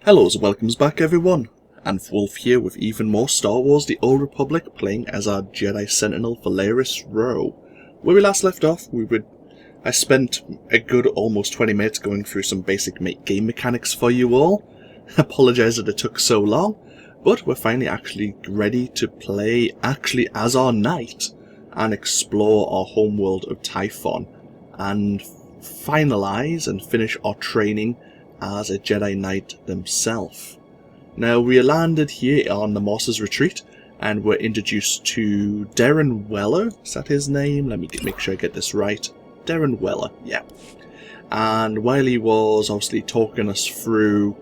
Hello and welcomes back everyone, AnthWolf here with even more Star Wars The Old Republic, playing as our Jedi Sentinel Valeris Roh. Where we last left off, I spent a good almost 20 minutes going through some basic game mechanics for you all. Apologise that it took so long, but we're finally actually ready to play actually as our knight and explore our homeworld of Tython and finalise and finish our training as a Jedi Knight themselves. Now we landed here on the Moss's Retreat and we're introduced to Darren Weller. Is that his name? Let me make sure I get this right. Darren Weller, yeah. And while he was obviously talking us through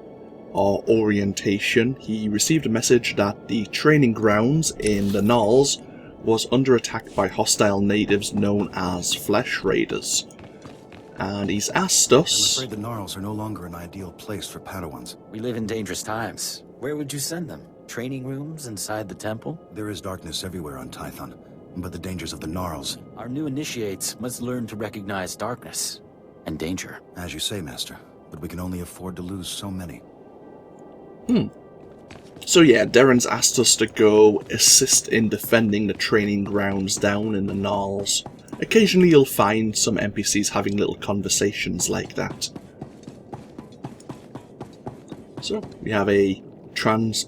our orientation, he received a message that the training grounds in the Gnarls was under attack by hostile natives known as Flesh Raiders. And he's asked us... I'm afraid the Gnarls are no longer an ideal place for padawans. We live in dangerous times. Where would you send them? Training rooms inside the temple? There is darkness everywhere on Tython, but the dangers of the Gnarls... Our new initiates must learn to recognize darkness and danger. As you say, Master, but we can only afford to lose so many. So yeah, Darren's asked us to go assist in defending the training grounds down in the Gnarls. Occasionally you'll find some NPCs having little conversations like that. So, we have a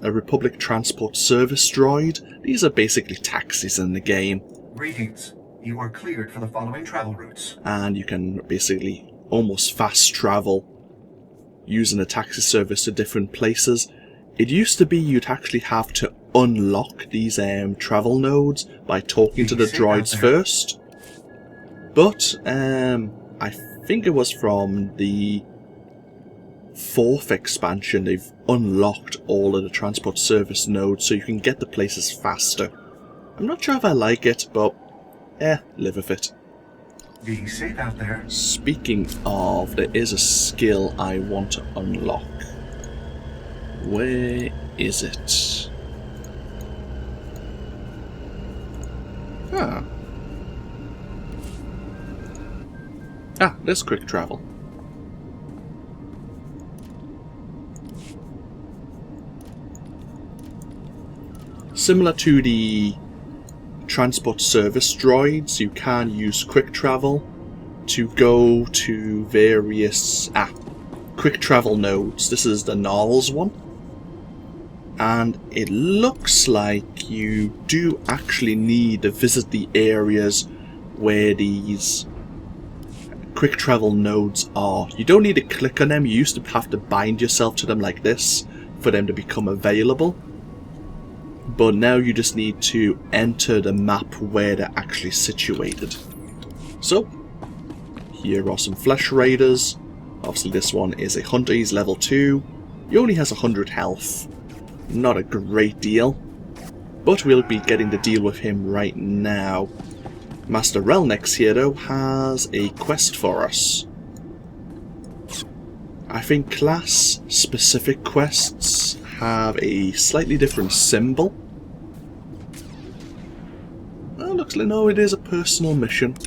Republic Transport Service droid. These are basically taxis in the game. Greetings. You are cleared for the following travel routes. And you can basically almost fast travel using a taxi service to different places. It used to be you'd actually have to unlock these travel nodes by talking to the droids first. But, I think it was from the 4th expansion they've unlocked all of the transport service nodes so you can get to places faster. I'm not sure if I like it, but, live with it. Be safe out there. Speaking of, there is a skill I want to unlock. Where is it? There's quick travel. Similar to the transport service droids, you can use quick travel to go to various quick travel nodes. This is the Gnarls one. And it looks like you do actually need to visit the areas where these quick travel nodes are. You don't need to click on them. You used to have to bind yourself to them like this for them to become available. But now you just need to enter the map where they're actually situated. So, here are some Flesh Raiders. Obviously this one is a hunter, he's level 2. He only has 100 health. Not a great deal. But we'll be getting to deal with him right now. Master Relnex here though has a quest for us. I think class specific quests have a slightly different symbol. Oh, looks like no, it is a personal mission.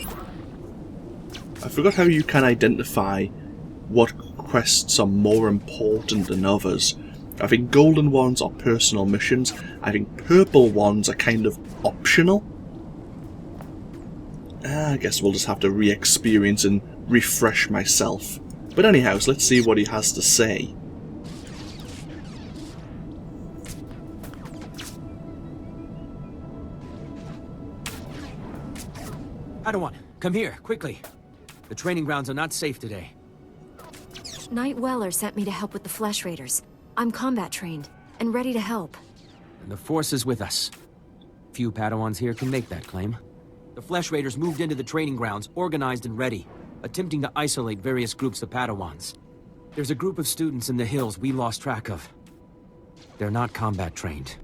I forgot how you can identify what quests are more important than others. I think golden ones are personal missions. I think purple ones are kind of optional. I guess we'll just have to re-experience and refresh myself. But anyhow, so let's see what he has to say. Padawan, come here, quickly. The training grounds are not safe today. Knight Weller sent me to help with the Flesh Raiders. I'm combat trained, and ready to help. And the Force is with us. Few Padawans here can make that claim. The Flesh Raiders moved into the training grounds, organized and ready, attempting to isolate various groups of Padawans. There's a group of students in the hills we lost track of. They're not combat trained.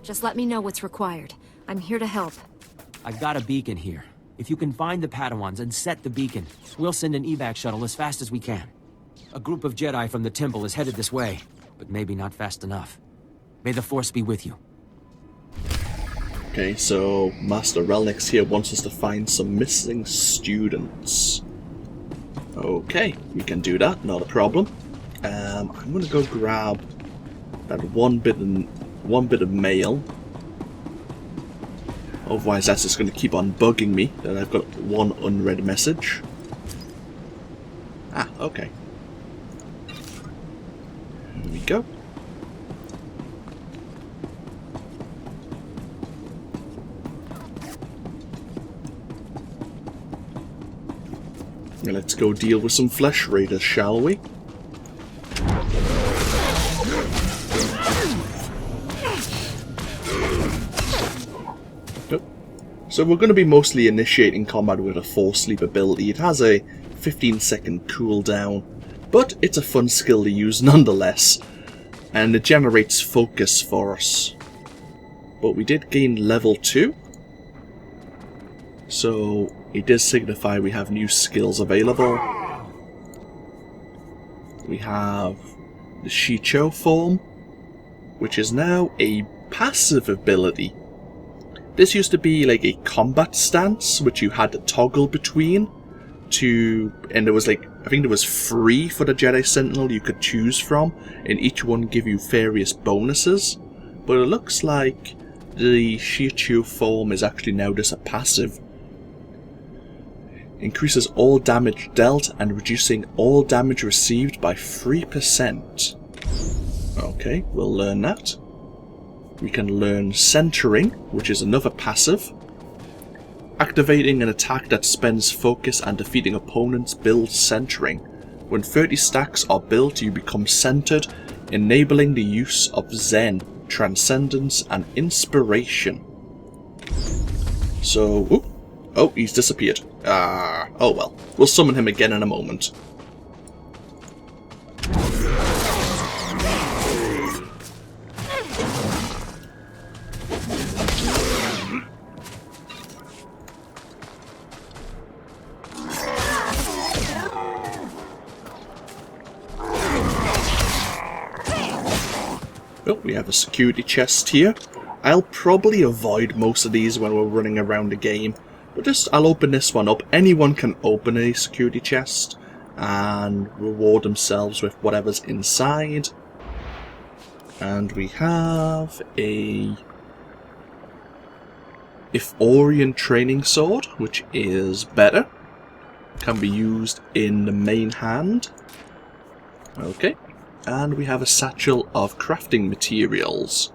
Just let me know what's required. I'm here to help. I've got a beacon here. If you can find the Padawans and set the beacon, we'll send an evac shuttle as fast as we can. A group of Jedi from the temple is headed this way, but maybe not fast enough. May the Force be with you. Okay, so Master Relnex here wants us to find some missing students. Okay, we can do that, not a problem. I'm gonna go grab that one bit of mail. Otherwise that's just gonna keep on bugging me that I've got one unread message. Ah, okay. Here we go. Let's go deal with some flesh raiders, shall we? Nope. So we're going to be mostly initiating combat with a Force Sleep ability. It has a 15-second cooldown, but it's a fun skill to use nonetheless, and it generates focus for us. But we did gain level 2, so it does signify we have new skills available. We have the Shicho form, which is now a passive ability. This used to be like a combat stance, which you had to toggle between and there was like, I think there was 3 for the Jedi Sentinel you could choose from, and each one give you various bonuses. But it looks like the Shicho form is actually now just a passive. Increases all damage dealt and reducing all damage received by 3%. Okay, we'll learn that. We can learn Centering, which is another passive. Activating an attack that spends focus and defeating opponents builds Centering. When 30 stacks are built, you become centered, enabling the use of Zen, Transcendence, and Inspiration. So, oh, he's disappeared. Oh well. We'll summon him again in a moment. Oh, we have a security chest here. I'll probably avoid most of these when we're running around the game. But I'll open this one up. Anyone can open a security chest and reward themselves with whatever's inside. And we have a Ithorian training sword, which is better. Can be used in the main hand. Okay. And we have a satchel of crafting materials.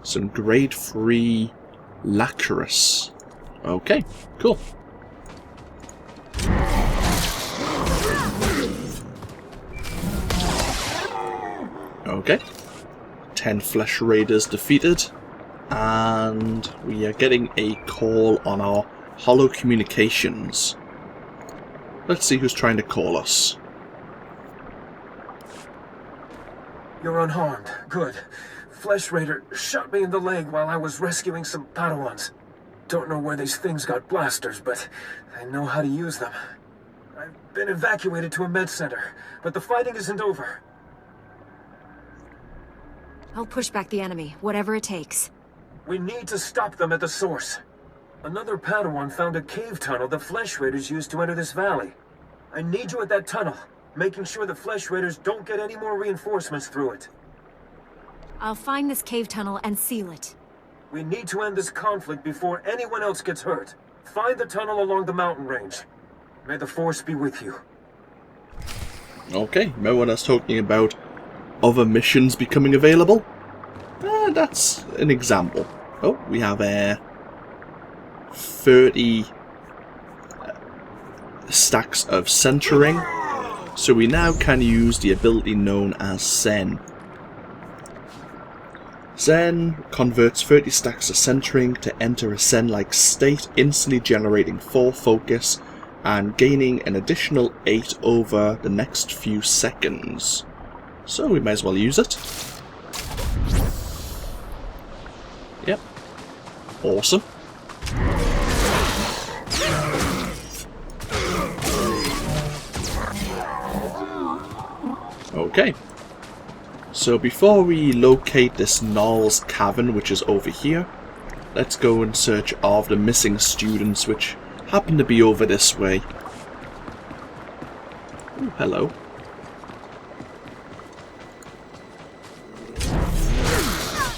Some grade 3 lacquerous. Okay, cool. Okay. 10 flesh raiders defeated. And we are getting a call on our holo communications. Let's see who's trying to call us. You're unharmed. Good. Flesh Raider shot me in the leg while I was rescuing some padawans. Don't know where these things got blasters, but I know how to use them. I've been evacuated to a med center, but the fighting isn't over. I'll push back the enemy, whatever it takes. We need to stop them at the source. Another Padawan found a cave tunnel the Flesh Raiders used to enter this valley. I need you at that tunnel, making sure the Flesh Raiders don't get any more reinforcements through it. I'll find this cave tunnel and seal it. We need to end this conflict before anyone else gets hurt. Find the tunnel along the mountain range. May the Force be with you. Okay, remember when I was talking about other missions becoming available? That's an example. Oh, we have 30 stacks of centering. So we now can use the ability known as Zen. Zen converts 30 stacks of centering to enter a Zen-like state, instantly generating 4 focus and gaining an additional 8 over the next few seconds. So we may as well use it. Yep. Awesome. Okay. So before we locate this Gnarls cavern, which is over here, let's go in search of the missing students, which happen to be over this way. Ooh, hello.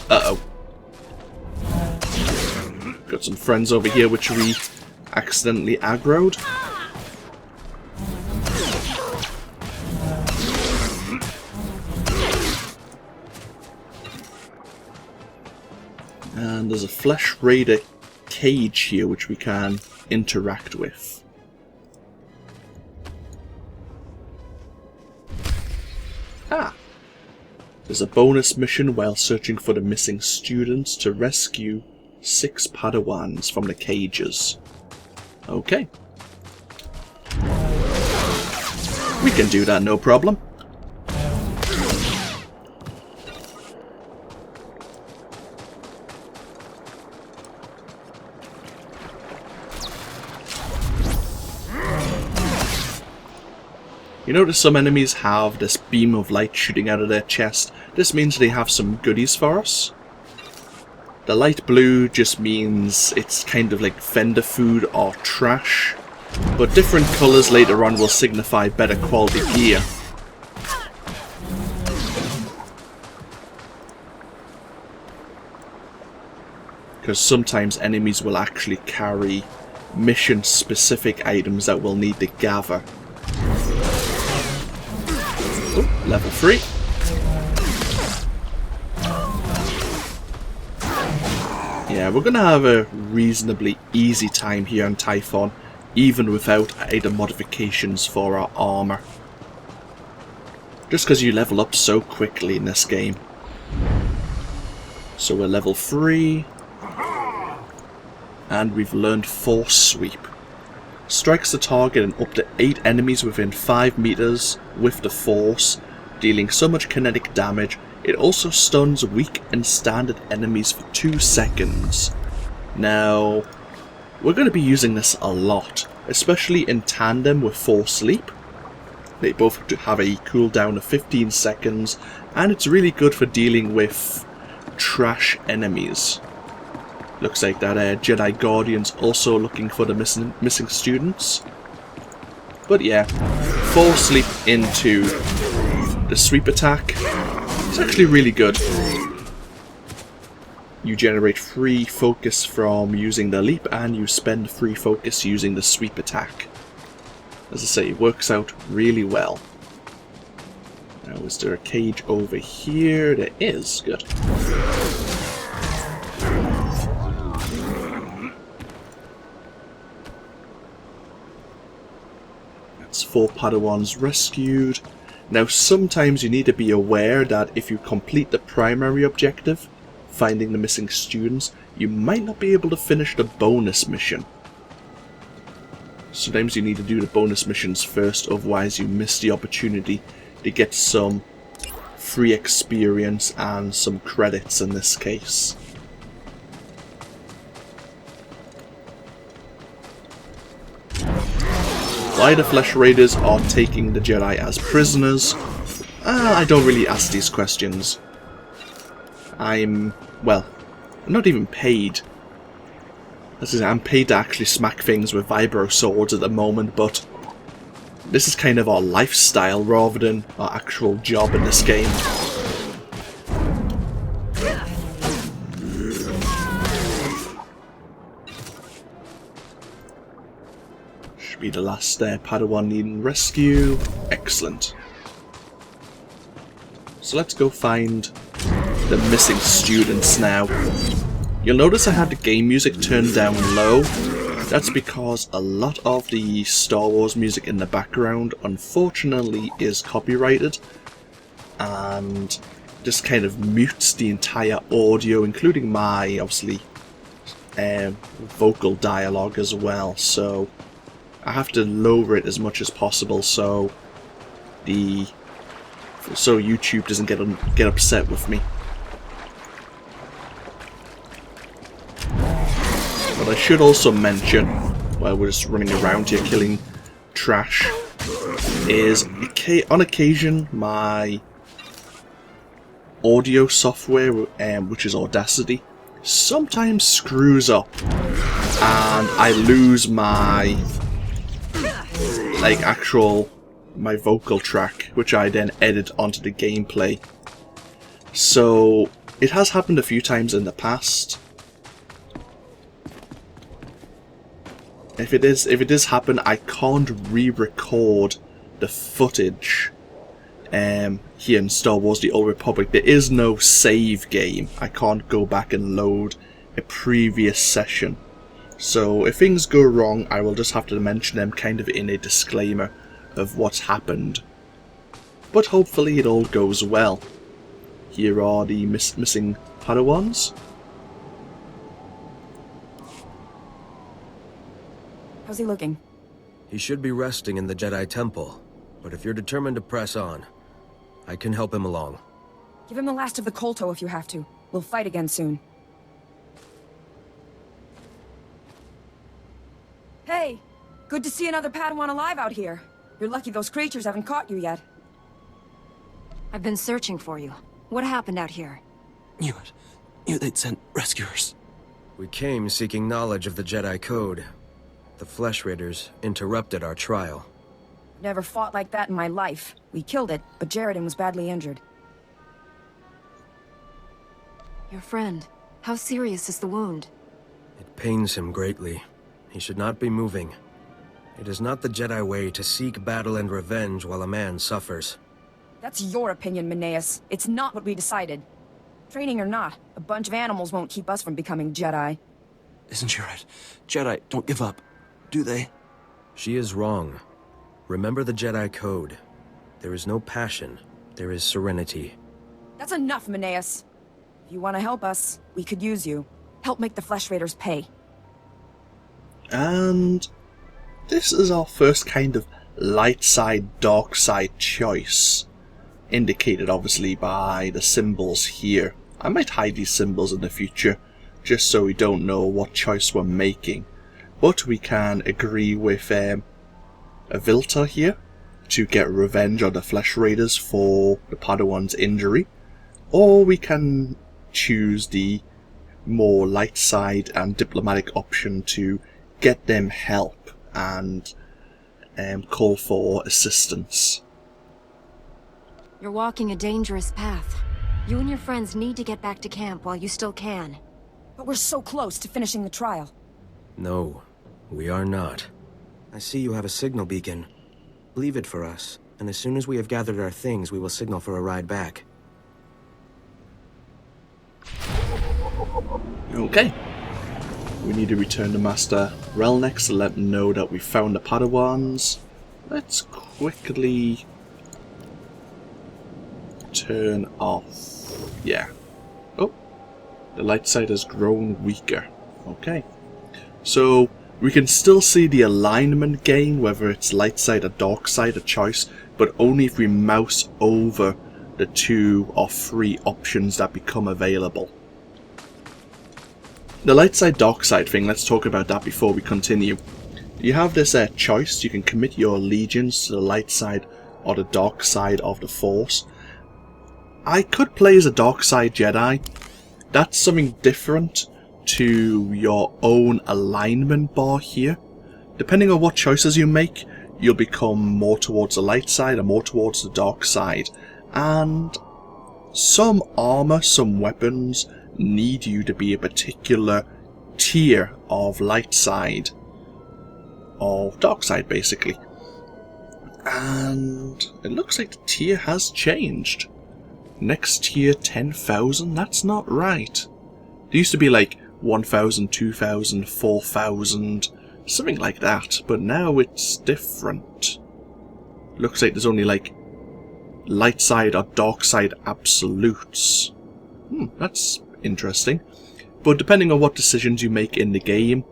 Uh-oh. Got some friends over here which we accidentally aggroed. And there's a Flesh Raider cage here which we can interact with. Ah! There's a bonus mission while searching for the missing students to rescue 6 padawans from the cages. Okay. We can do that, no problem. You notice some enemies have this beam of light shooting out of their chest. This means they have some goodies for us. The light blue just means it's kind of like vendor food or trash. But different colours later on will signify better quality gear. Because sometimes enemies will actually carry mission-specific items that we'll need to gather. Oh, level 3. Yeah, we're gonna have a reasonably easy time here on Tython, even without item modifications for our armor. Just because you level up so quickly in this game. So we're level 3. And we've learned Force Sweep. Strikes the target and up to 8 enemies within 5 meters with the Force, dealing so much kinetic damage. It also stuns weak and standard enemies for 2 seconds. Now, we're going to be using this a lot, especially in tandem with Force Leap. They both have a cooldown of 15 seconds, and it's really good for dealing with trash enemies. Looks like that Jedi Guardian's also looking for the missing students. But yeah, Force Leap into the sweep attack. It's actually really good. You generate free focus from using the leap, and you spend free focus using the sweep attack. As I say, it works out really well. Now, is there a cage over here? There is. Good. That's 4 Padawans rescued. Now, sometimes you need to be aware that if you complete the primary objective, finding the missing students, you might not be able to finish the bonus mission. Sometimes you need to do the bonus missions first, otherwise you miss the opportunity to get some free experience and some credits in this case. Why the Flesh Raiders are taking the Jedi as prisoners? I don't really ask these questions. I'm not even paid. I'm paid to actually smack things with vibro swords at the moment, but this is kind of our lifestyle rather than our actual job in this game. Should be the last Padawan needing rescue. Excellent. So let's go find the missing students now. You'll notice I had the game music turned down low. That's because a lot of the Star Wars music in the background unfortunately is copyrighted and just kind of mutes the entire audio, including my, obviously, vocal dialogue as well. So I have to lower it as much as possible so YouTube doesn't get upset with me. But I should also mention, while we're just running around here killing trash, is on occasion my audio software, which is Audacity, sometimes screws up and I lose my my vocal track, which I then edit onto the gameplay. So It has happened a few times in the past. If it does happen, I can't re-record the footage here in Star Wars The Old Republic. There is no save game. I can't go back and load a previous session. So if things go wrong, I will just have to mention them kind of in a disclaimer of what's happened. But hopefully it all goes well. Here are the missing Padawans. How's he looking? He should be resting in the Jedi Temple, but if you're determined to press on, I can help him along. Give him the last of the Kolto if you have to. We'll fight again soon. Hey! Good to see another Padawan alive out here. You're lucky those creatures haven't caught you yet. I've been searching for you. What happened out here? Knew they'd sent rescuers. We came seeking knowledge of the Jedi Code. The Flesh Raiders interrupted our trial. Never fought like that in my life. We killed it, but Jaredin was badly injured. Your friend. How serious is the wound? It pains him greatly. He should not be moving. It is not the Jedi way to seek battle and revenge while a man suffers. That's your opinion, Meneus. It's not what we decided. Training or not, a bunch of animals won't keep us from becoming Jedi. Isn't she right? Jedi don't give up, do they? She is wrong. Remember the Jedi Code. There is no passion. There is serenity. That's enough, Meneus. If you want to help us, we could use you. Help make the Flesh Raiders pay. And this is our first kind of light side, dark side choice. Indicated obviously by the symbols here. I might hide these symbols in the future, just so we don't know what choice we're making. But we can agree with a Vilta here to get revenge on the Flesh Raiders for the Padawan's injury. Or we can choose the more light side and diplomatic option to get them help and call for assistance. You're walking a dangerous path. You and your friends need to get back to camp while you still can. But we're so close to finishing the trial. No, we are not. I see you have a signal beacon. Leave it for us, and as soon as we have gathered our things, we will signal for a ride back. Okay. We need to return to Master Relnex to let him know that we found the Padawans. Let's quickly turn off. Yeah. Oh, the light side has grown weaker. Okay. So we can still see the alignment gain, whether it's light side or dark side, a choice, but only if we mouse over the 2 or 3 options that become available. The light side, dark side thing, let's talk about that before we continue. You have this choice. You can commit your allegiance to the light side or the dark side of the Force. I could play as a dark side Jedi. That's something different to your own alignment bar here. Depending on what choices you make, you'll become more towards the light side or more towards the dark side. And some armor, some weapons need you to be a particular tier of light side or dark side basically. And it looks like the tier has changed. Next tier 10,000, that's not right. There used to be like 1,000, 2,000, 4,000, something like that, but now it's different. Looks like there's only like light side or dark side absolutes. That's interesting. But depending on what decisions you make in the game,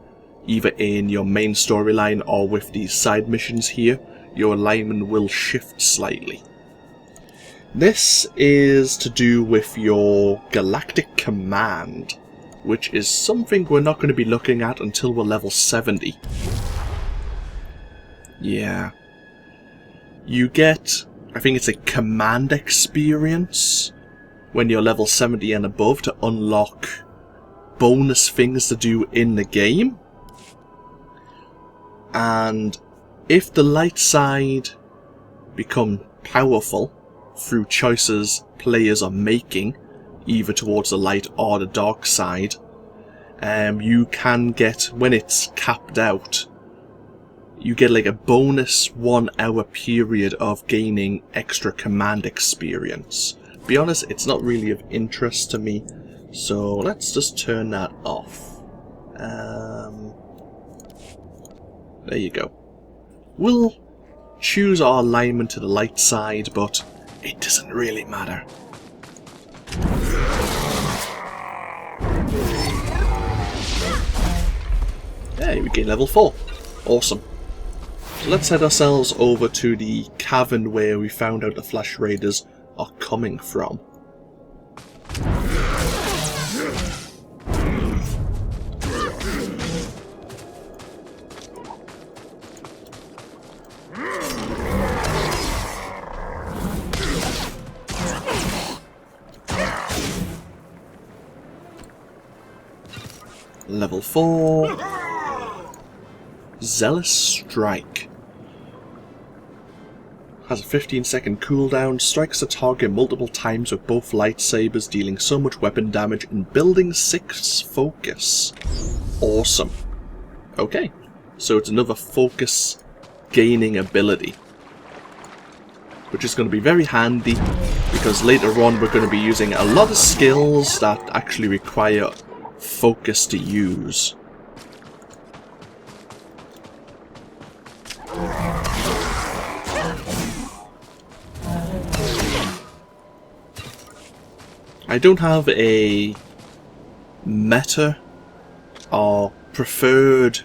either in your main storyline or with these side missions here, your alignment will shift slightly. This is to do with your galactic command, which is something we're not going to be looking at until we're level 70. Yeah. You get, I think it's a command experience when you're level 70 and above to unlock bonus things to do in the game. And if the light side become powerful through choices players are making, either towards the light or the dark side, you can get, when it's capped out, you get like a bonus 1 hour period of gaining extra command experience. To be honest, it's not really of interest to me, so let's just turn that off. There you go. We'll choose our alignment to the light side, but it doesn't really matter. Hey, we gain level 4. Awesome. So let's head ourselves over to the cavern where we found out the Flesh Raiders are coming from. Level 4. Zealous Strike. Has a 15-second cooldown, strikes a target multiple times with both lightsabers, dealing so much weapon damage and building 6 focus. Awesome. Okay, so it's another focus gaining ability, which is going to be very handy because later on we're going to be using a lot of skills that actually require focus to use. I don't have a meta or preferred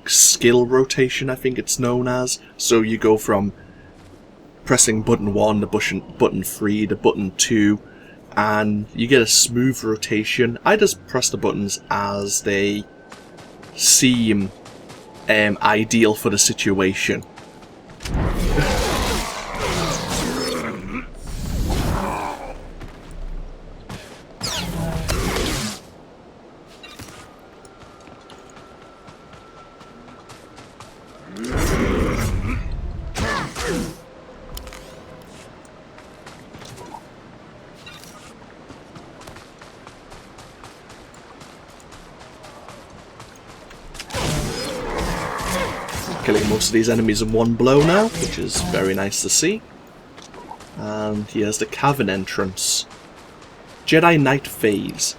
skill rotation, I think it's known as. So you go from pressing button 1 to button 3 to button 2, and you get a smooth rotation. I just press the buttons as they seem ideal for the situation. Killing most of these enemies in one blow now, which is very nice to see. And here's the cavern entrance. Jedi Knight Phase.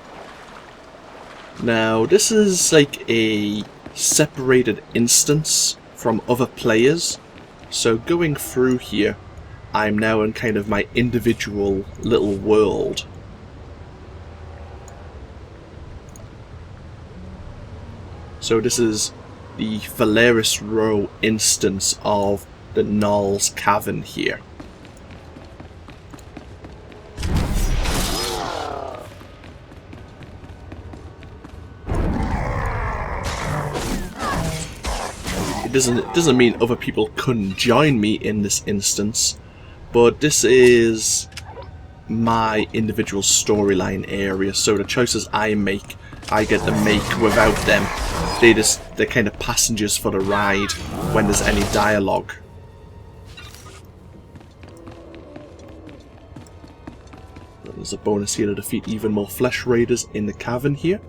Now, this is like a separated instance from other players. So going through here, I'm now in kind of my individual little world. So this is the Valeris Roh instance of the Gnarls cavern here. It doesn't mean other people couldn't join me in this instance, but this is my individual storyline area, so the choices I make, I get to make without them. They're kind of passengers for the ride when there's any dialogue. There's a bonus here to defeat even more Flesh Raiders in the cavern here.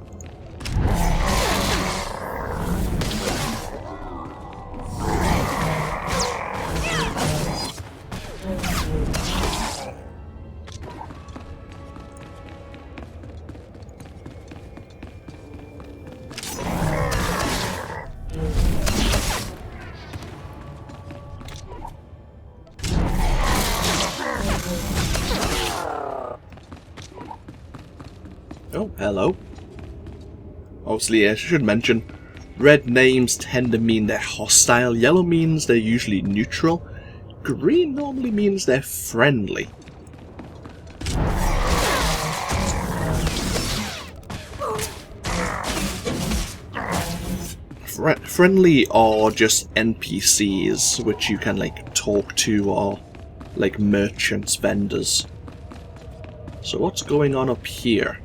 Oh, hello. Obviously, I should mention, red names tend to mean they're hostile, yellow means they're usually neutral, green normally means they're friendly. Friendly are just NPCs, which you can like talk to, or like merchants, vendors. So what's going on up here?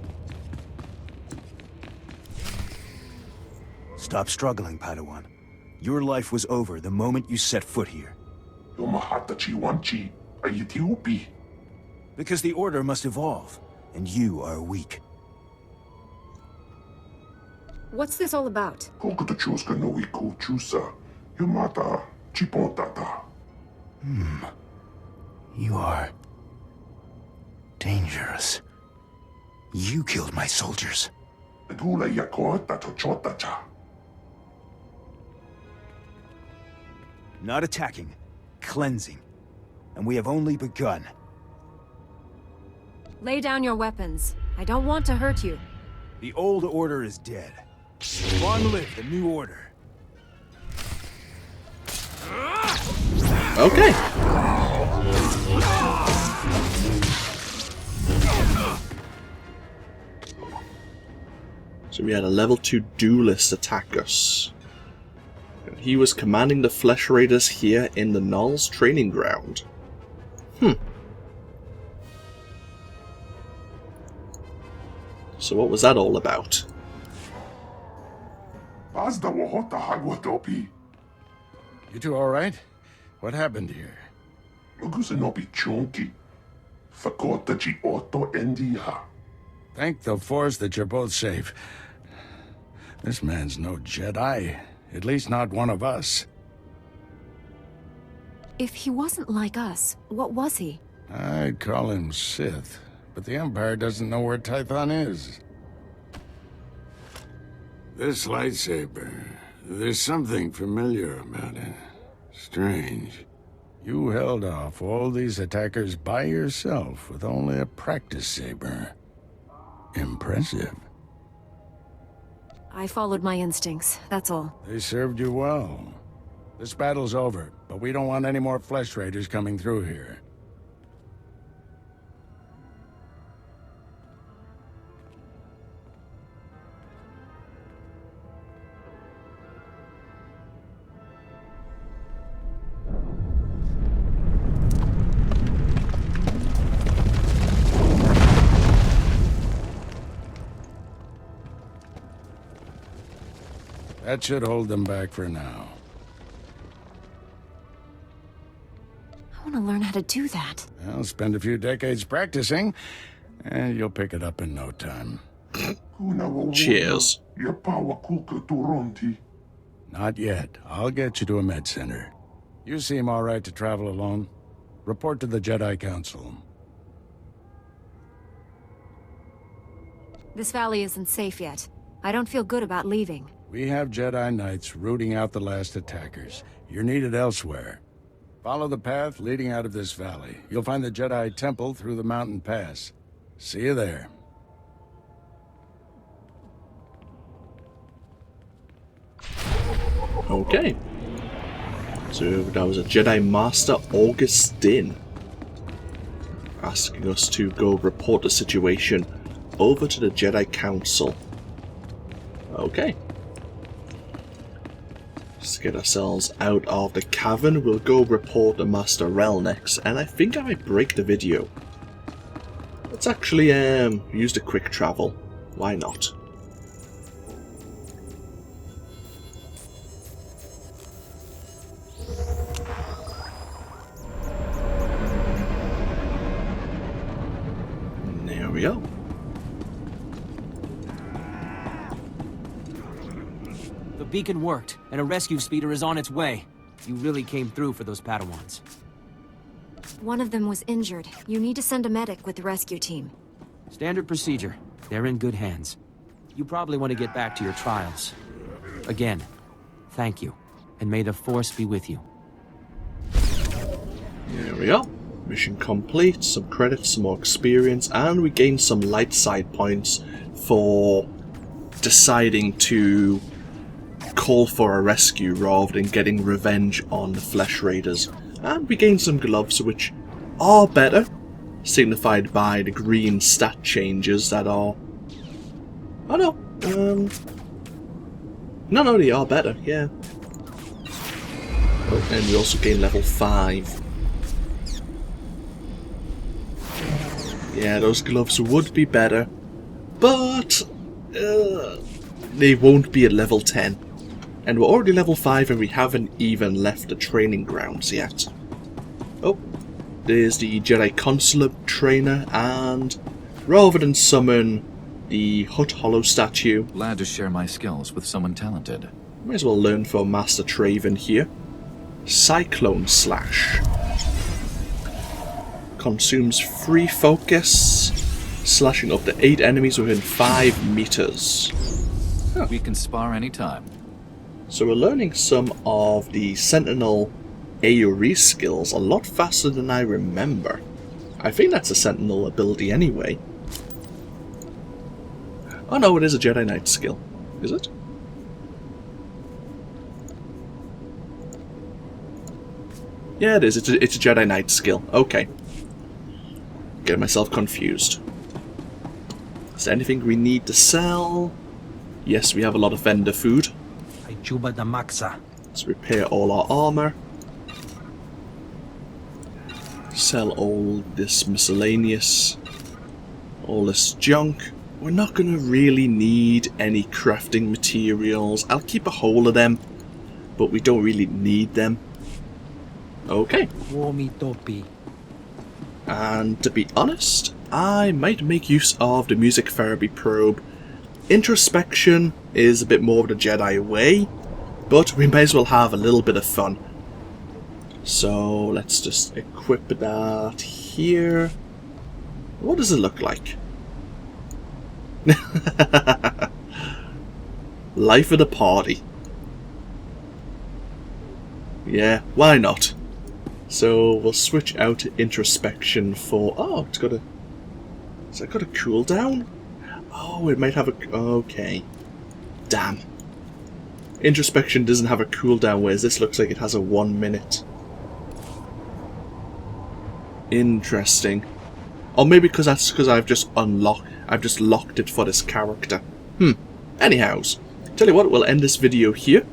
Stop struggling, Padawan. Your life was over the moment you set foot here. Because the Order must evolve, and you are weak. What's this all about? You are... dangerous. You killed my soldiers. Not attacking, cleansing. And we have only begun. Lay down your weapons. I don't want to hurt you. The old order is dead. Long live the new order. Okay. So we had a level 2 duelist attack us. And he was commanding the Flesh Raiders here in the Gnarls training ground. So what was that all about? You two all right? What happened here? Thank the Force that you're both safe. This man's no Jedi. At least not one of us. If he wasn't like us, what was he? I'd call him Sith, but the Empire doesn't know where Tython is. This lightsaber, there's something familiar about it. Strange. You held off all these attackers by yourself with only a practice saber. Impressive. I followed my instincts, that's all. They served you well. This battle's over, but we don't want any more Flesh Raiders coming through here. That should hold them back for now. I want to learn how to do that. Well, spend a few decades practicing, and you'll pick it up in no time. Cheers. Not yet. I'll get you to a med center. You seem all right to travel alone. Report to the Jedi Council. This valley isn't safe yet. I don't feel good about leaving. We have Jedi Knights rooting out the last attackers. You're needed elsewhere. Follow the path leading out of this valley. You'll find the Jedi Temple through the mountain pass. See you there. Okay. So that was a Jedi Master Augustine asking us to go report the situation over to the Jedi Council. Okay. Let's get ourselves out of the cavern. We'll go report to Master Rel next, and I think I might break the video. Let's actually use the quick travel. Why not? There we go. The beacon worked, and a rescue speeder is on its way. You really came through for those Padawans. One of them was injured. You need to send a medic with the rescue team. Standard procedure. They're in good hands. You probably want to get back to your trials. Again, thank you, and may the Force be with you. There we go. Mission complete, some credits, some more experience, and we gain some light side points for deciding to call for a rescue rather than getting revenge on the Flesh Raiders. And we gain some gloves which are better, signified by the green stat changes that are... Oh no, no, they are better, yeah. Oh, and we also gain level 5. Yeah, those gloves would be better, but they won't be at level 10. And we're already level 5 and we haven't even left the training grounds yet. Oh, There's the Jedi Consular trainer, and rather than summon the Hut Hollow statue, Glad to share my skills with someone talented. might as well learn from Master Traven here. Cyclone Slash. Consumes 3 focus, slashing up to 8 enemies within 5 meters. Huh. We can spar anytime. So we're learning some of the Sentinel AoE skills a lot faster than I remember. I think that's a Sentinel ability anyway. Oh no, it is a Jedi Knight skill. Is it? Yeah, it is. It's a Jedi Knight skill. Okay. Getting myself confused. Is there anything we need to sell? Yes, we have a lot of vendor food. Let's repair all our armor. Sell all this miscellaneous, all this junk. We're not going to really need any crafting materials. I'll keep a hold of them, but we don't really need them. Okay. And to be honest, I might make use of the music therapy probe. Introspection is a bit more of the Jedi way, but we may as well have a little bit of fun. So let's just equip that here. What does it look like? Life of the party. Yeah, why not? So we'll switch out to introspection for... Oh, it's got a... Has that got a cooldown? Oh, it might have a... Okay. Damn. Introspection doesn't have a cooldown, whereas this looks like it has a 1 minute. Interesting. Or maybe because that's because I've just locked it for this character. Anyhows, tell you what, we'll end this video here.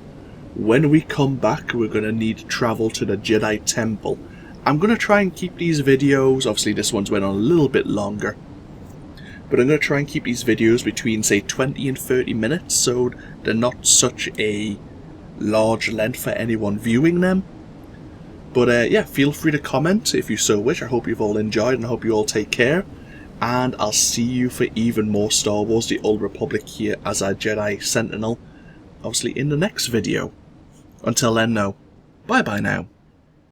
When we come back, we're going to need to travel to the Jedi Temple. I'm going to try and keep these videos, obviously this one's went on a little bit longer, but I'm going to try and keep these videos between, say, 20 and 30 minutes, so they're not such a large length for anyone viewing them. But yeah, feel free to comment if you so wish. I hope you've all enjoyed, and I hope you all take care. And I'll see you for even more Star Wars The Old Republic here as a Jedi Sentinel, obviously in the next video. Until then, no. Bye-bye now.